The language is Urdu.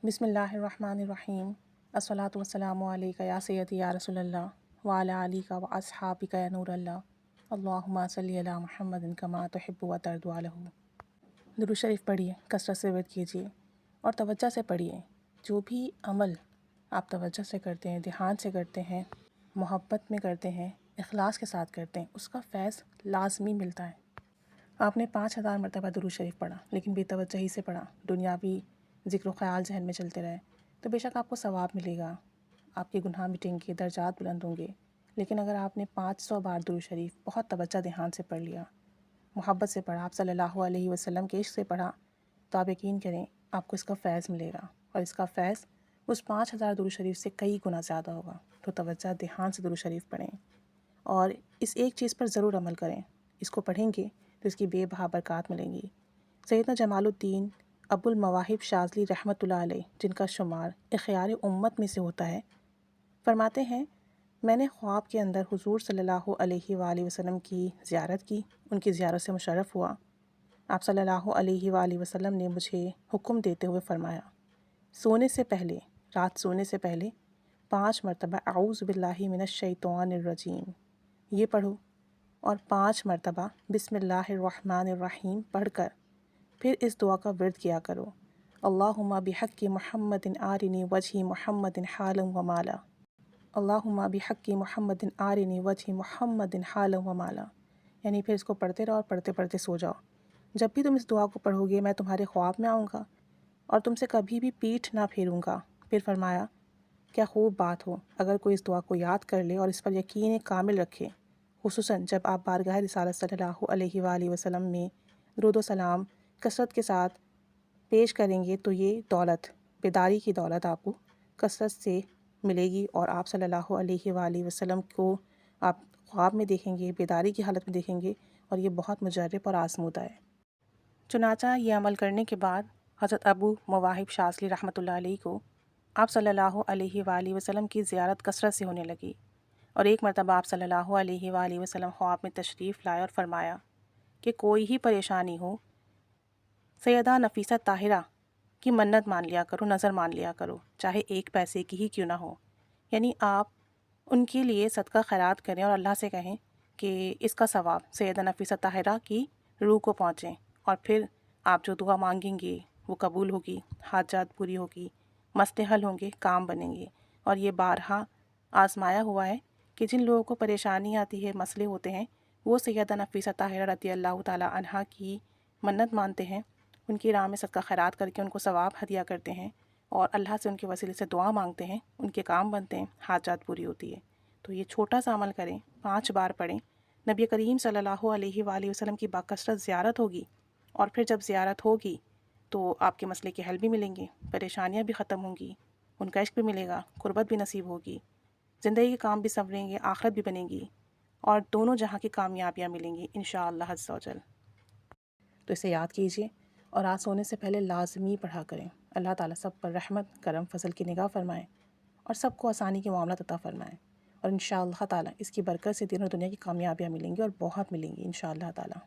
بسم اللہ الرحمن الرحیم الصلاۃ والسلام علیکہ یا سیدی یا رسول اللہ وعلی آلک و اصحابک یا نور اللہ اللہم صلی علی محمد کما تحب و ترضی عنہ۔ درود شریف پڑھیے، کثرت سے ورد کیجیے اور توجہ سے پڑھیے۔ جو بھی عمل آپ توجہ سے کرتے ہیں، دھیان سے کرتے ہیں، محبت میں کرتے ہیں، اخلاص کے ساتھ کرتے ہیں، اس کا فیض لازمی ملتا ہے۔ آپ نے 5000 مرتبہ درود شریف پڑھا لیکن بے توجہی سے پڑھا، دنیاوی ذکر و خیال ذہن میں چلتے رہے تو بے شک آپ کو ثواب ملے گا، آپ کے گناہ مٹیں گے، درجات بلند ہوں گے۔ لیکن اگر آپ نے 500 بار درود شریف بہت توجہ دھیان سے پڑھ لیا، محبت سے پڑھا، آپ صلی اللہ علیہ وسلم کے عشق سے پڑھا، تو آپ یقین کریں آپ کو اس کا فیض ملے گا، اور اس کا فیض اس 5000 درود شریف سے کئی گنا زیادہ ہوگا۔ تو توجہ دھیان سے درود شریف پڑھیں اور اس ایک چیز پر ضرور عمل کریں، اس کو پڑھیں گے تو اس کی بے بہا برکات ملیں گی۔ سیدنا جمال الدین ابو المواہب شاذلی رحمۃ اللہ علیہ، جن کا شمار اخیار امت میں سے ہوتا ہے، فرماتے ہیں میں نے خواب کے اندر حضور صلی اللہ علیہ وآلہ وسلم کی زیارت کی، ان کی زیارت سے مشرف ہوا۔ آپ صلی اللہ علیہ وآلہ وسلم نے مجھے حکم دیتے ہوئے فرمایا، سونے سے پہلے، رات سونے سے پہلے 5 مرتبہ اعوذ باللہ من الشیطان الرجیم یہ پڑھو، اور 5 مرتبہ بسم اللہ الرحمن الرحیم پڑھ کر پھر اس دعا کا ورد کیا کرو، اللہم بحق محمد آرنی وجہ محمد حالا و مالا، اللہم بحق محمد آرنی وجہ محمد حالا و مالا۔ یعنی پھر اس کو پڑھتے رہو اور پڑھتے پڑھتے سو جاؤ۔ جب بھی تم اس دعا کو پڑھو گے میں تمہارے خواب میں آؤں گا اور تم سے کبھی بھی پیٹھ نہ پھیروں گا۔ پھر فرمایا کیا خوب بات ہو اگر کوئی اس دعا کو یاد کر لے اور اس پر یقین کامل رکھے، خصوصاً جب آپ بارگاہ رسالت صلی اللہ علیہ وآلہ وسلم میں درود و سلام کثرت کے ساتھ پیش کریں گے تو یہ دولت، بیداری کی دولت آپ کو کثرت سے ملے گی، اور آپ صلی اللہ علیہ وآلہ وسلم کو آپ خواب میں دیکھیں گے، بیداری کی حالت میں دیکھیں گے، اور یہ بہت مجرب اور آزمودہ ہے۔ چنانچہ یہ عمل کرنے کے بعد حضرت ابو مواہب شاذلی رحمۃ اللہ علیہ کو آپ صلی اللہ علیہ وآلہ وسلم کی زیارت کثرت سے ہونے لگی، اور ایک مرتبہ آپ صلی اللہ علیہ وآلہ وسلم خواب میں تشریف لائے اور فرمایا کہ کوئی ہی پریشانی ہو، سیدہ نفیسہ طاہرہ کی منت مان لیا کرو، نظر مان لیا کرو، چاہے 1 پیسے کی ہی کیوں نہ ہو۔ یعنی آپ ان کے لیے صدقہ خیرات کریں اور اللہ سے کہیں کہ اس کا ثواب سیدہ نفیسہ طاہرہ کی روح کو پہنچیں، اور پھر آپ جو دعا مانگیں گے وہ قبول ہوگی، حاجات پوری ہوگی، مسئلے حل ہوں گے، کام بنیں گے۔ اور یہ بارہا آزمایا ہوا ہے کہ جن لوگوں کو پریشانی آتی ہے، مسئلے ہوتے ہیں، وہ سیدہ نفیسہ طاہرہ رضی اللہ تعالی عنہا کی منت مانتے ہیں، ان کی راہ میں صدقہ خیرات کر کے ان کو ثواب ہدیہ کرتے ہیں، اور اللہ سے ان کے وسیلے سے دعا مانگتے ہیں، ان کے کام بنتے ہیں، حاجات پوری ہوتی ہے۔ تو یہ چھوٹا سا عمل کریں، 5 بار پڑھیں، نبی کریم صلی اللہ علیہ وآلہ وسلم کی باکثرت زیارت ہوگی، اور پھر جب زیارت ہوگی تو آپ کے مسئلے کے حل بھی ملیں گے، پریشانیاں بھی ختم ہوں گی، ان کا عشق بھی ملے گا، قربت بھی نصیب ہوگی، زندگی کے کام بھی سنوریں گے، آخرت بھی بنے گی، اور دونوں جہاں کی کامیابیاں ملیں گی انشاءاللہ عز و جل۔ تو اسے یاد کیجیے اور رات سونے سے پہلے لازمی پڑھا کریں۔ اللہ تعالیٰ سب پر رحمت، کرم، فضل کی نگاہ فرمائیں اور سب کو آسانی کے معاملات عطا فرمائیں، اور انشاءاللہ تعالیٰ اس کی برکت سے دین اور دنیا کی کامیابیاں ملیں گی اور بہت ملیں گی انشاءاللہ تعالیٰ۔